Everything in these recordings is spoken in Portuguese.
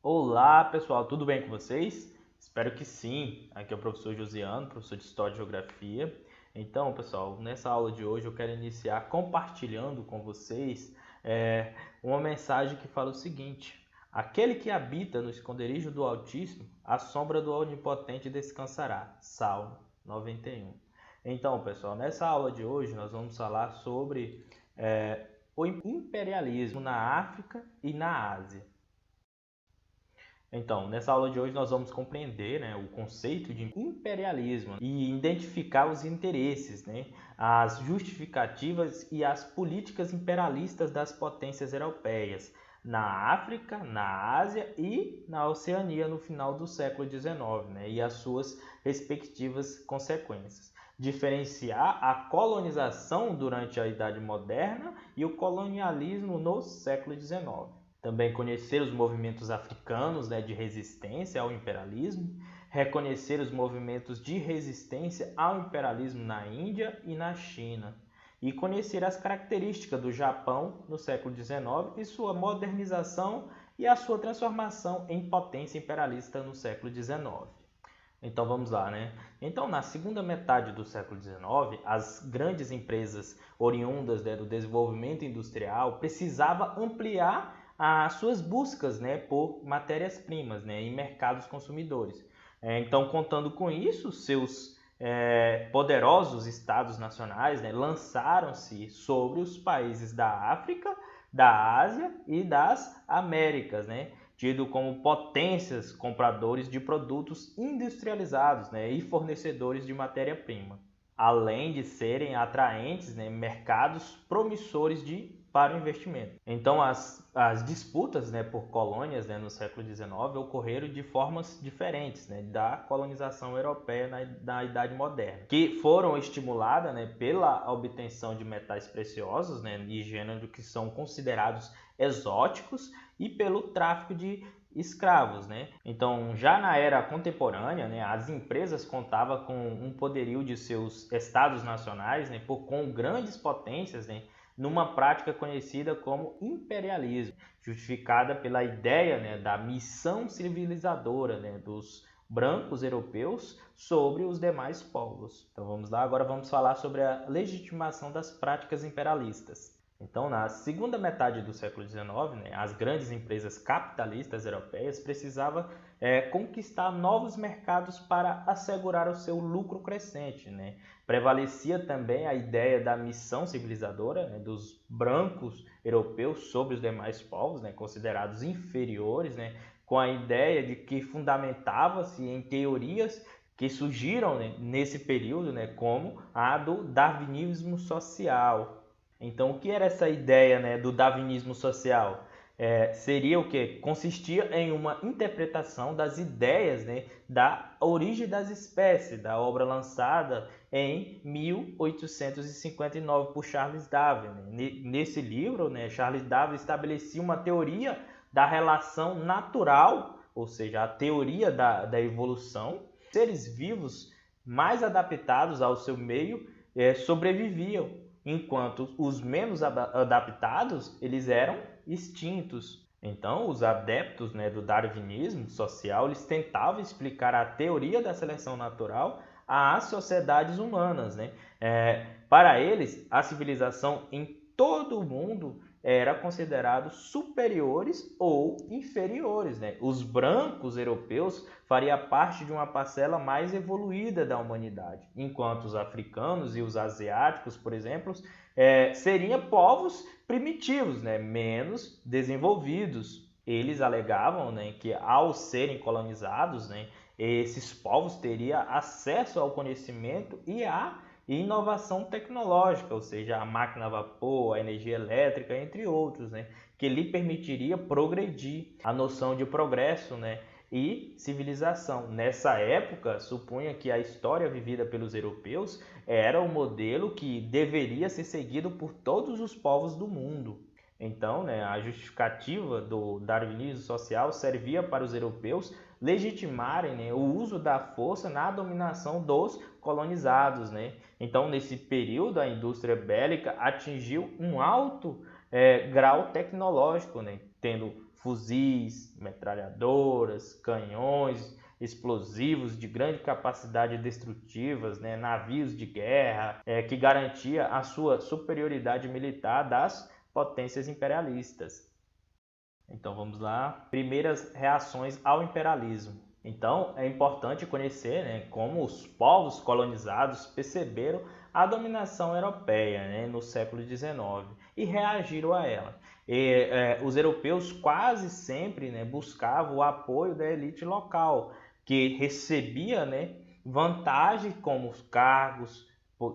Olá pessoal, tudo bem com vocês? Espero que sim. Aqui é o professor Josiano, professor de História e Geografia. Então, pessoal, nessa aula de hoje eu quero iniciar compartilhando com vocês uma mensagem que fala o seguinte: aquele que habita no esconderijo do Altíssimo, à sombra do Onipotente descansará. Salmo 91. Então, pessoal, nessa aula de hoje nós vamos falar sobre o imperialismo na África e na Ásia. Então, nessa aula de hoje nós vamos compreender, o conceito de imperialismo e identificar os interesses, as justificativas e as políticas imperialistas das potências europeias na África, na Ásia e na Oceania no final do século XIX, e as suas respectivas consequências. Diferenciar a colonização durante a Idade Moderna e o colonialismo no século XIX. Também conhecer os movimentos africanos de resistência ao imperialismo, reconhecer os movimentos de resistência ao imperialismo na Índia e na China, e conhecer as características do Japão no século XIX e sua modernização e a sua transformação em potência imperialista no século XIX. Então vamos lá, Então, na segunda metade do século XIX, as grandes empresas oriundas do desenvolvimento industrial precisavam ampliar as suas buscas por matérias-primas em mercados consumidores. Então, contando com isso, seus poderosos estados nacionais lançaram-se sobre os países da África, da Ásia e das Américas, tido como potências compradores de produtos industrializados e fornecedores de matéria-prima, além de serem atraentes mercados promissores para o investimento. Então, as disputas por colônias no século XIX ocorreram de formas diferentes da colonização europeia na Idade Moderna, que foram estimuladas pela obtenção de metais preciosos e gêneros que são considerados exóticos e pelo tráfico de escravos, Então, já na era contemporânea, as empresas contavam com um poderio de seus estados nacionais, com grandes potências, numa prática conhecida como imperialismo, justificada pela ideia da missão civilizadora dos brancos europeus sobre os demais povos. Então vamos lá, agora vamos falar sobre a legitimação das práticas imperialistas. Então, na segunda metade do século XIX, as grandes empresas capitalistas europeias precisavam conquistar novos mercados para assegurar o seu lucro crescente. Prevalecia também a ideia da missão civilizadora dos brancos europeus sobre os demais povos, considerados inferiores, com a ideia de que fundamentava-se em teorias que surgiram nesse período, como a do darwinismo social. Então, o que era essa ideia do darwinismo social? Seria o que? Consistia em uma interpretação das ideias da origem das espécies, da obra lançada em 1859 por Charles Darwin. Nesse livro, Charles Darwin estabelecia uma teoria da relação natural, ou seja, a teoria da evolução. Seres vivos mais adaptados ao seu meio sobreviviam, enquanto os menos adaptados eles eram extintos. Então, os adeptos do darwinismo social eles tentavam explicar a teoria da seleção natural às sociedades humanas. Para eles, a civilização em todo o mundo era considerado superiores ou inferiores. Os brancos europeus fariam parte de uma parcela mais evoluída da humanidade, enquanto os africanos e os asiáticos, por exemplo, seriam povos primitivos, menos desenvolvidos. Eles alegavam que ao serem colonizados, esses povos teriam acesso ao conhecimento e à inovação tecnológica, ou seja, a máquina a vapor, a energia elétrica, entre outros, que lhe permitiria progredir. A noção de progresso e civilização. Nessa época, supunha que a história vivida pelos europeus era o modelo que deveria ser seguido por todos os povos do mundo. Então, a justificativa do darwinismo social servia para os europeus legitimarem o uso da força na dominação dos colonizados. Então, nesse período, a indústria bélica atingiu um alto grau tecnológico. tendo fuzis, metralhadoras, canhões, explosivos de grande capacidade destrutivas, né, navios de guerra, que garantia a sua superioridade militar das potências imperialistas. Então vamos lá, primeiras reações ao imperialismo. Então é importante conhecer, né, como os povos colonizados perceberam a dominação europeia, né, no século XIX e reagiram a ela. Os europeus quase sempre, né, buscavam o apoio da elite local, que recebia, né, vantagens como cargos,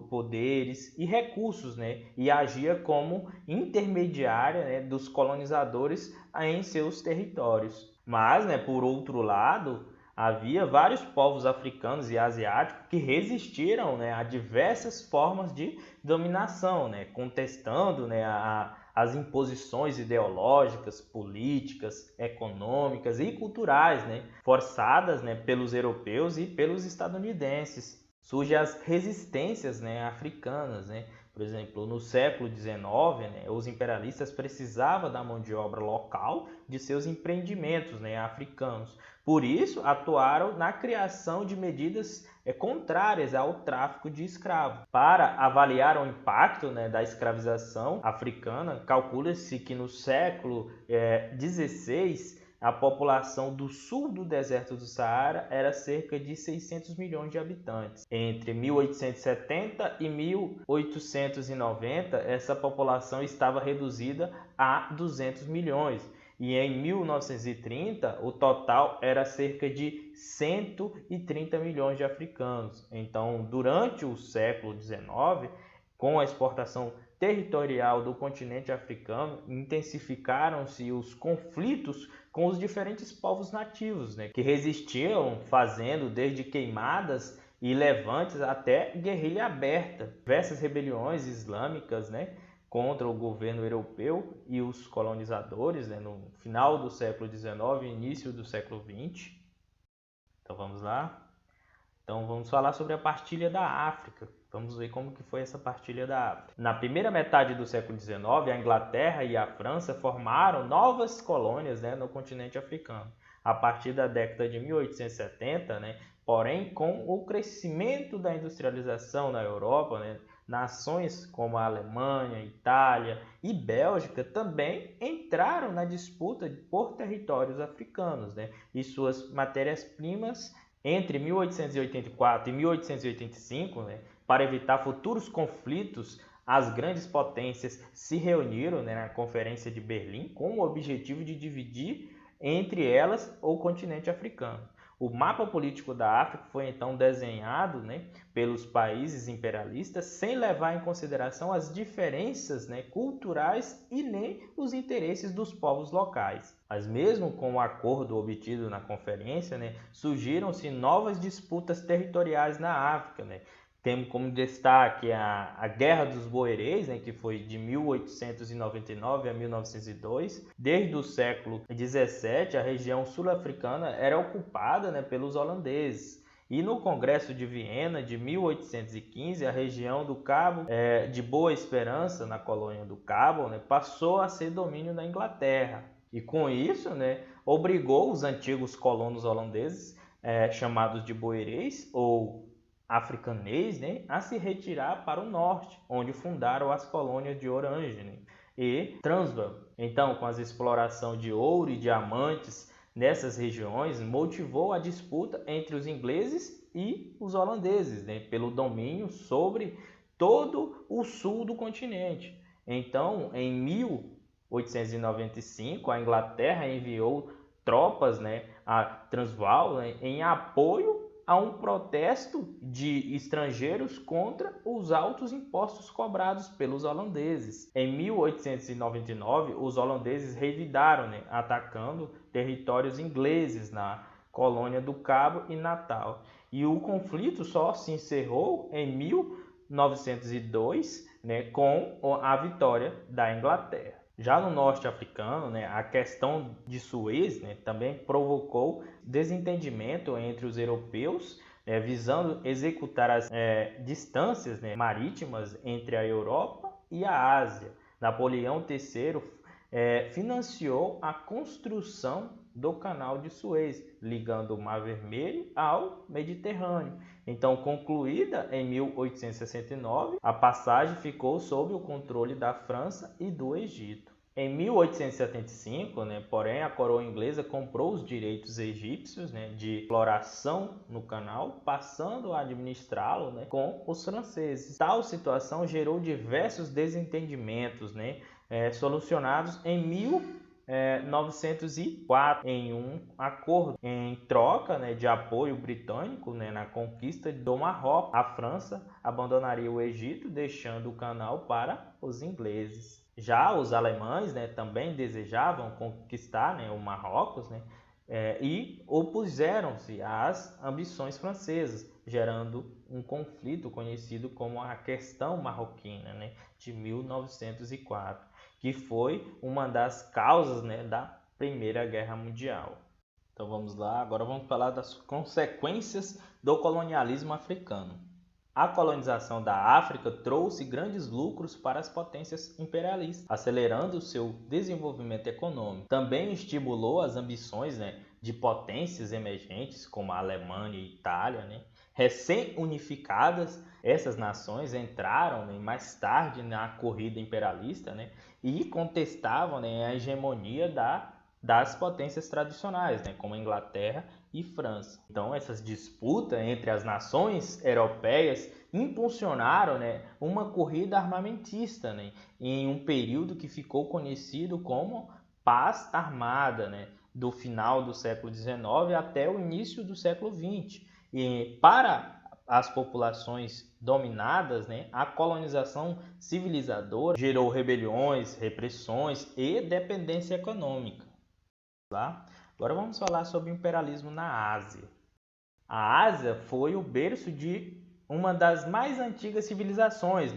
poderes e recursos, né, e agia como intermediária, né, dos colonizadores em seus territórios. Mas, né, por outro lado, havia vários povos africanos e asiáticos que resistiram, né, a diversas formas de dominação, né, contestando, né, as imposições ideológicas, políticas, econômicas e culturais, né, forçadas, né, pelos europeus e pelos estadunidenses. Surgem as resistências, né, africanas, né? Por exemplo, no século XIX, né, os imperialistas precisavam da mão de obra local de seus empreendimentos, né, africanos. Por isso, atuaram na criação de medidas contrárias ao tráfico de escravos. Para avaliar o impacto, né, da escravização africana, calcula-se que no século XVI, a população do sul do deserto do Saara era cerca de 600 milhões de habitantes. Entre 1870 e 1890, essa população estava reduzida a 200 milhões. E em 1930, o total era cerca de 130 milhões de africanos. Então, durante o século XIX, com a exportação territorial do continente africano, intensificaram-se os conflitos com os diferentes povos nativos, né, que resistiam, fazendo desde queimadas e levantes até guerrilha aberta, diversas rebeliões islâmicas, né, contra o governo europeu e os colonizadores, né, no final do século XIX e início do século XX. Então vamos lá. Então vamos falar sobre a partilha da África. Vamos ver como que foi essa partilha da África. Na primeira metade do século XIX, a Inglaterra e a França formaram novas colônias, né, no continente africano. A partir da década de 1870, né, porém, com o crescimento da industrialização na Europa, né, nações como a Alemanha, Itália e Bélgica também entraram na disputa por territórios africanos, né, e suas matérias-primas. Entre 1884 e 1885, né, para evitar futuros conflitos, as grandes potências se reuniram, né, na Conferência de Berlim com o objetivo de dividir entre elas o continente africano. O mapa político da África foi então desenhado, né, pelos países imperialistas sem levar em consideração as diferenças, né, culturais e nem os interesses dos povos locais. Mas mesmo com o acordo obtido na conferência, né, surgiram-se novas disputas territoriais na África, né? Temos como destaque a Guerra dos Boeres, né, que foi de 1899 a 1902. Desde o século XVII, a região sul-africana era ocupada, né, pelos holandeses. E no Congresso de Viena, de 1815, a região do Cabo de Boa Esperança, na colônia do Cabo, né, passou a ser domínio da Inglaterra. E com isso, né, obrigou os antigos colonos holandeses, chamados de boereis, ou africanês, né, a se retirar para o norte, onde fundaram as colônias de Orange, né, e Transvaal. Então, com a exploração de ouro e diamantes nessas regiões, motivou a disputa entre os ingleses e os holandeses, né, pelo domínio sobre todo o sul do continente. Então, em 1895, a Inglaterra enviou tropas, né, a Transvaal, né, em apoio a um protesto de estrangeiros contra os altos impostos cobrados pelos holandeses. Em 1899, os holandeses revidaram, né, atacando territórios ingleses na colônia do Cabo e Natal. E o conflito só se encerrou em 1902, né, com a vitória da Inglaterra. Já no norte africano, né, a questão de Suez, né, também provocou desentendimento entre os europeus, visando executar as distâncias, né, marítimas entre a Europa e a Ásia. Napoleão III financiou a construção do Canal de Suez, ligando o Mar Vermelho ao Mediterrâneo. Então, concluída em 1869, a passagem ficou sob o controle da França e do Egito. Em 1875, porém, a coroa inglesa comprou os direitos egípcios de exploração no canal, passando a administrá-lo com os franceses. Tal situação gerou diversos desentendimentos, solucionados em 1904 em um acordo em troca de apoio britânico na conquista do Marrocos. A França abandonaria o Egito, deixando o canal para os ingleses. Já os alemães também desejavam conquistar o Marrocos e opuseram-se às ambições francesas, gerando um conflito conhecido como a Questão Marroquina de 1904, que foi uma das causas da Primeira Guerra Mundial. Então vamos lá, agora vamos falar das consequências do colonialismo africano. A colonização da África trouxe grandes lucros para as potências imperialistas, acelerando o seu desenvolvimento econômico. Também estimulou as ambições de potências emergentes como a Alemanha e a Itália. Recém-unificadas, essas nações entraram mais tarde na corrida imperialista e contestavam a hegemonia das potências tradicionais, como a Inglaterra e França. Então, essas disputas entre as nações europeias impulsionaram uma corrida armamentista em um período que ficou conhecido como Paz Armada, do final do século XIX até o início do século XX. E para as populações dominadas, a colonização civilizadora gerou rebeliões, repressões e dependência econômica. Agora vamos falar sobre o imperialismo na Ásia. A Ásia foi o berço de uma das mais antigas civilizações,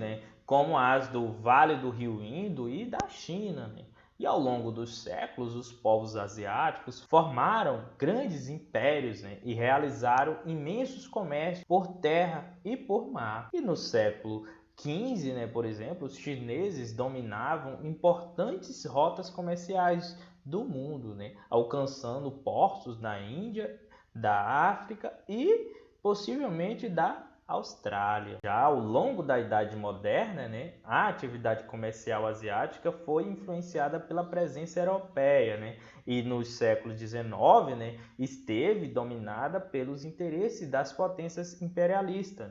como as do Vale do Rio Indo e da China. E ao longo dos séculos, os povos asiáticos formaram grandes impérios e realizaram imensos comércios por terra e por mar. E no século XV, por exemplo, os chineses dominavam importantes rotas comerciais do mundo, alcançando portos da Índia, da África e possivelmente da Austrália. Já ao longo da Idade Moderna, a atividade comercial asiática foi influenciada pela presença europeia, e nos séculos XIX, esteve dominada pelos interesses das potências imperialistas.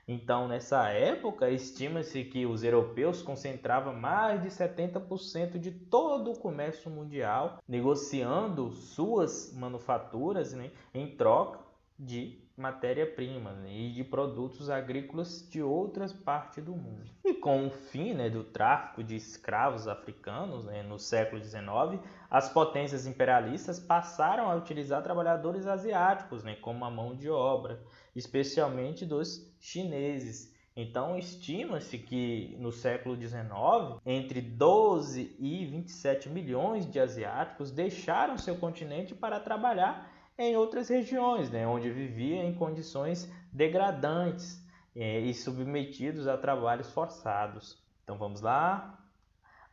Então, nessa época, estima-se que os europeus concentravam mais de 70% de todo o comércio mundial, negociando suas manufaturas em troca de matéria-prima e de produtos agrícolas de outras partes do mundo. E com o fim do tráfico de escravos africanos no século XIX, as potências imperialistas passaram a utilizar trabalhadores asiáticos como a mão de obra, especialmente dos chineses. Então, estima-se que no século XIX, entre 12 e 27 milhões de asiáticos deixaram seu continente para trabalhar em outras regiões, onde viviam em condições degradantes e submetidos a trabalhos forçados. Então vamos lá.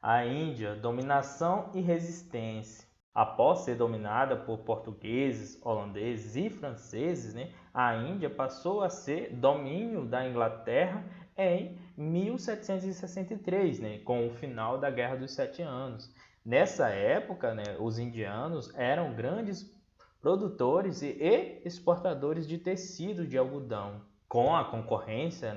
A Índia, dominação e resistência. Após ser dominada por portugueses, holandeses e franceses, a Índia passou a ser domínio da Inglaterra em 1763, com o final da Guerra dos Sete Anos. Nessa época, os indianos eram grandes produtores e exportadores de tecido de algodão. Com a concorrência,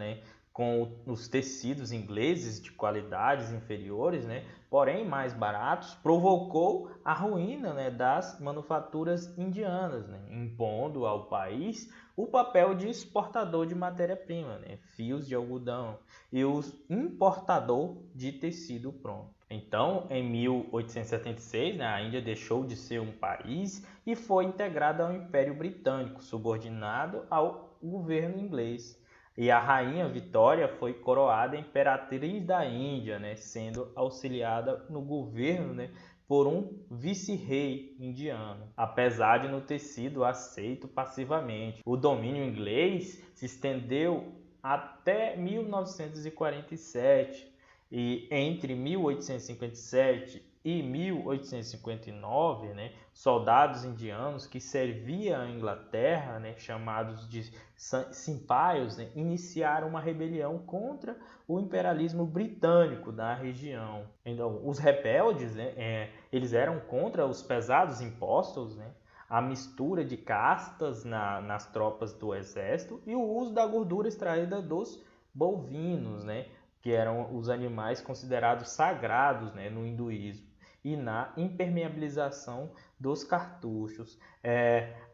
com os tecidos ingleses de qualidades inferiores, porém mais baratos, provocou a ruína das manufaturas indianas, impondo ao país o papel de exportador de matéria-prima, fios de algodão, e o importador de tecido pronto. Então, em 1876, a Índia deixou de ser um país e foi integrada ao Império Britânico, subordinado ao governo inglês. E a rainha Vitória foi coroada imperatriz da Índia, sendo auxiliada no governo por um vice-rei indiano, apesar de não ter sido aceito passivamente. O domínio inglês se estendeu até 1947 e entre 1857 e 1859, né, soldados indianos que serviam a Inglaterra, né, chamados de simpaios, né, iniciaram uma rebelião contra o imperialismo britânico da região. Então, os rebeldes, né, eles eram contra os pesados impostos, né, a mistura de castas nas tropas do exército e o uso da gordura extraída dos bovinos, né, que eram os animais considerados sagrados, né, no hinduísmo, e na impermeabilização dos cartuchos.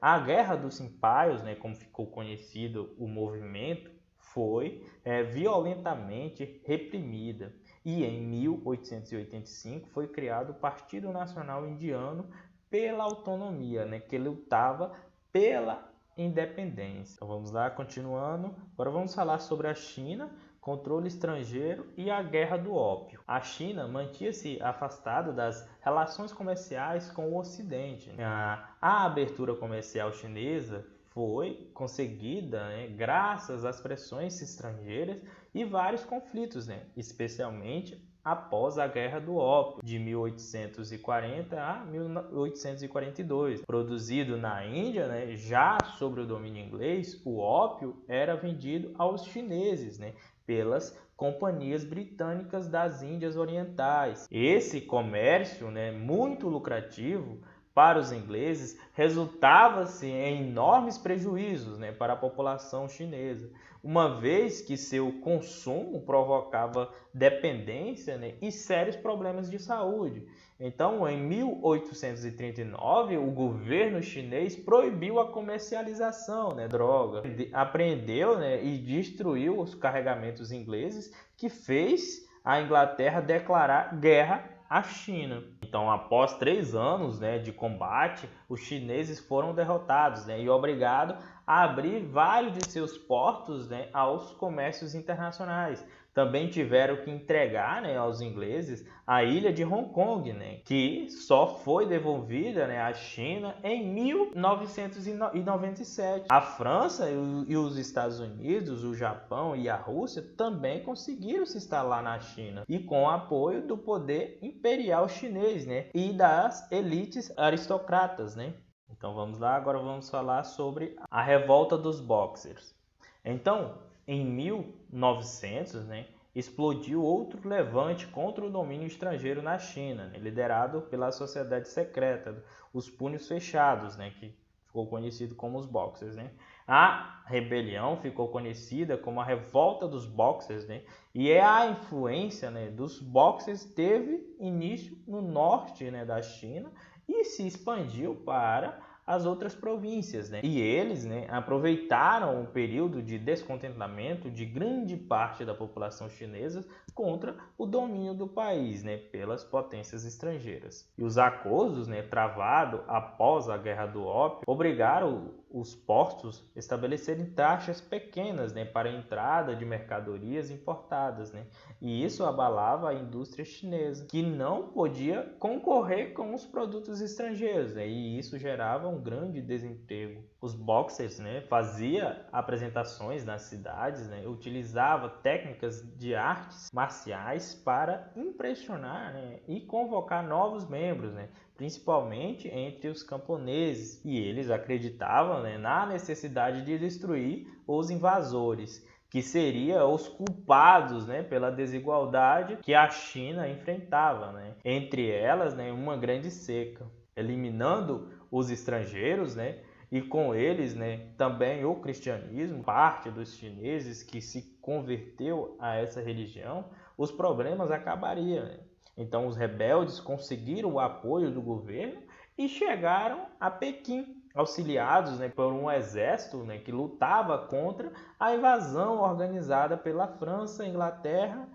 A Guerra dos Simpaios, né, como ficou conhecido o movimento, foi violentamente reprimida. E em 1885 foi criado o Partido Nacional Indiano pela autonomia, né, que lutava pela independência. Então vamos lá, continuando. Agora vamos falar sobre a China, controle estrangeiro e a Guerra do Ópio. A China mantinha-se afastada das relações comerciais com o Ocidente. A abertura comercial chinesa foi conseguida, né, graças às pressões estrangeiras e vários conflitos, né, especialmente após a Guerra do Ópio, de 1840 a 1842. Produzido na Índia, né, já sob o domínio inglês, o ópio era vendido aos chineses, né, pelas companhias britânicas das Índias Orientais. Esse comércio, né, muito lucrativo para os ingleses, resultava-se em enormes prejuízos, né, para a população chinesa, uma vez que seu consumo provocava dependência, né, e sérios problemas de saúde. Então, em 1839, o governo chinês proibiu a comercialização, né, droga, apreendeu, né, e destruiu os carregamentos ingleses, que fez a Inglaterra declarar guerra à China. Então, após 3 anos, né, de combate, os chineses foram derrotados, né, e obrigados a abrir vários de seus portos, né, aos comércios internacionais. Também tiveram que entregar, né, aos ingleses a ilha de Hong Kong, né, que só foi devolvida, né, à China em 1997. A França e os Estados Unidos, o Japão e a Rússia também conseguiram se instalar na China, e com o apoio do poder imperial chinês, né, e das elites aristocratas, né. Então vamos lá, agora vamos falar sobre a revolta dos Boxers. Então, em 1900, né, explodiu outro levante contra o domínio estrangeiro na China, né, liderado pela sociedade secreta, os Punhos Fechados, né, que ficou conhecido como os Boxers, né. A rebelião ficou conhecida como a Revolta dos Boxers, né, e a influência, né, dos Boxers teve início no norte, né, da China e se expandiu para as outras províncias, né? E eles, né, aproveitaram o período de descontentamento de grande parte da população chinesa contra o domínio do país, né, pelas potências estrangeiras. E os acordos, né, travados após a Guerra do Ópio obrigaram os portos a estabelecerem taxas pequenas, né, para a entrada de mercadorias importadas, né? E isso abalava a indústria chinesa, que não podia concorrer com os produtos estrangeiros, né? E isso gerava um grande desemprego. Os boxers, né, faziam apresentações nas cidades, né, utilizava técnicas de artes marciais para impressionar, né, e convocar novos membros, né, principalmente entre os camponeses. E eles acreditavam, né, na necessidade de destruir os invasores, que seriam os culpados, né, pela desigualdade que a China enfrentava, né? Entre elas, né, uma grande seca, eliminando os estrangeiros, né, e com eles, né, também o cristianismo. Parte dos chineses que se converteu a essa religião, os problemas acabariam, né? Então os rebeldes conseguiram o apoio do governo e chegaram a Pequim, auxiliados, né, por um exército, né, que lutava contra a invasão organizada pela França, Inglaterra,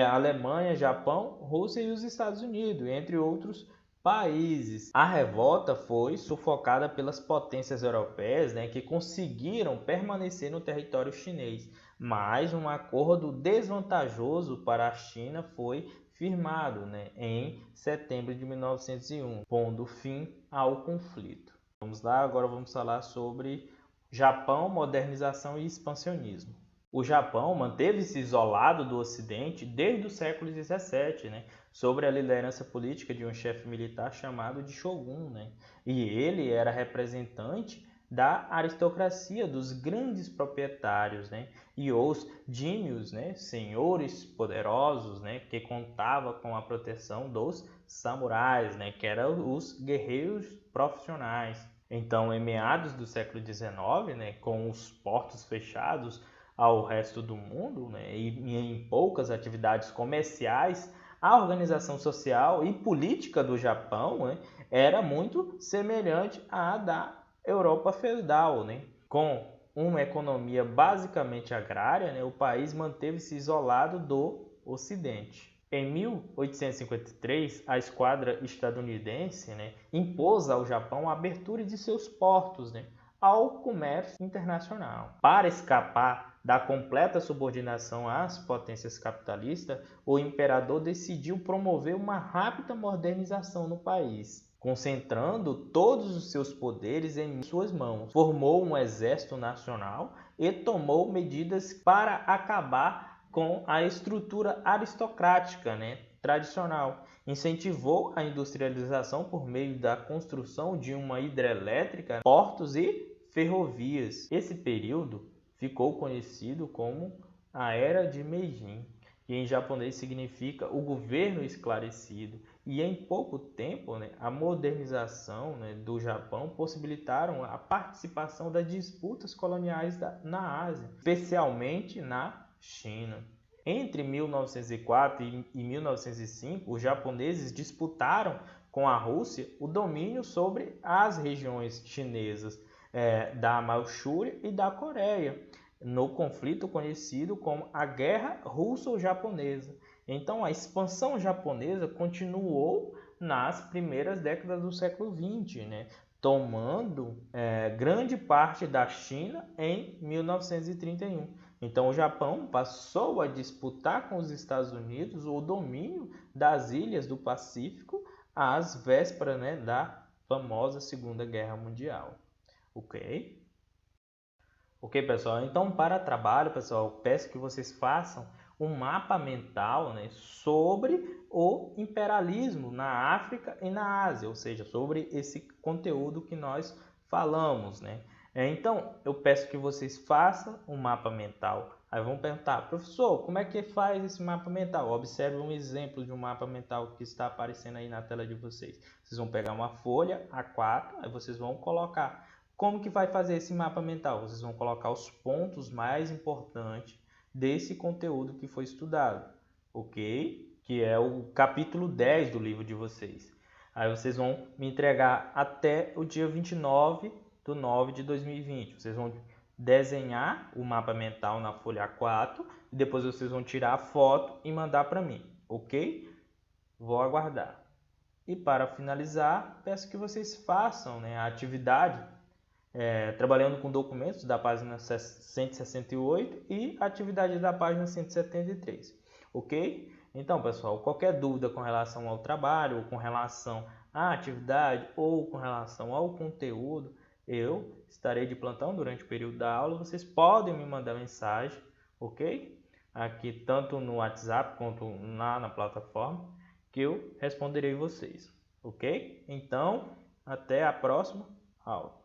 Alemanha, Japão, Rússia e os Estados Unidos, entre outros países. A revolta foi sufocada pelas potências europeias, né, que conseguiram permanecer no território chinês, mas um acordo desvantajoso para a China foi firmado, né, em setembro de 1901, pondo fim ao conflito. Vamos lá, agora vamos falar sobre Japão, modernização e expansionismo. O Japão manteve-se isolado do Ocidente desde o século XVII, né, sob a liderança política de um chefe militar chamado de Shogun, né, e ele era representante da aristocracia, dos grandes proprietários, né, e os daimyos, né, senhores poderosos, né, que contava com a proteção dos samurais, né, que eram os guerreiros profissionais. Então, em meados do século XIX, né, com os portos fechados ao resto do mundo, né, e em poucas atividades comerciais, a organização social e política do Japão, né, era muito semelhante à da Europa feudal, né? Com uma economia basicamente agrária, né, o país manteve-se isolado do Ocidente. Em 1853, a esquadra estadunidense, né, impôs ao Japão a abertura de seus portos, né, ao comércio internacional. Para escapar da completa subordinação às potências capitalistas, o imperador decidiu promover uma rápida modernização no país, concentrando todos os seus poderes em suas mãos. Formou um exército nacional e tomou medidas para acabar com a estrutura aristocrática, né, tradicional. Incentivou a industrialização por meio da construção de uma hidrelétrica, portos e ferrovias. Esse período ficou conhecido como a Era de Meijin, que em japonês significa o governo esclarecido. E em pouco tempo, né, a modernização, né, do Japão possibilitaram a participação das disputas coloniais na Ásia, especialmente na China. Entre 1904 e 1905, os japoneses disputaram com a Rússia o domínio sobre as regiões chinesas da Manchúria e da Coreia, no conflito conhecido como a Guerra Russo-Japonesa. Então, a expansão japonesa continuou nas primeiras décadas do século XX, né, tomando grande parte da China em 1931. Então, o Japão passou a disputar com os Estados Unidos o domínio das ilhas do Pacífico às vésperas, né, da famosa Segunda Guerra Mundial. Ok? Ok, pessoal. Então, para trabalho, pessoal, peço que vocês façam um mapa mental, né, sobre o imperialismo na África e na Ásia, ou seja, sobre esse conteúdo que nós falamos, né? Então, eu peço que vocês façam um mapa mental. Aí vão perguntar, professor, como é que faz esse mapa mental? Observe um exemplo de um mapa mental que está aparecendo aí na tela de vocês. Vocês vão pegar uma folha A4, aí vocês vão colocar. Como que vai fazer esse mapa mental? Vocês vão colocar os pontos mais importantes desse conteúdo que foi estudado, ok? Que é o capítulo 10 do livro de vocês. Aí vocês vão me entregar até o dia 29/9/2020. Vocês vão desenhar o mapa mental na folha A4 e depois vocês vão tirar a foto e mandar para mim, ok? Vou aguardar. E para finalizar, peço que vocês façam, né, a atividade trabalhando com documentos da página 168 e atividade da página 173, ok? Então, pessoal, qualquer dúvida com relação ao trabalho, ou com relação à atividade, ou com relação ao conteúdo, eu estarei de plantão durante o período da aula. Vocês podem me mandar mensagem, ok? Aqui, tanto no WhatsApp quanto na plataforma, que eu responderei vocês, ok? Então, até a próxima aula.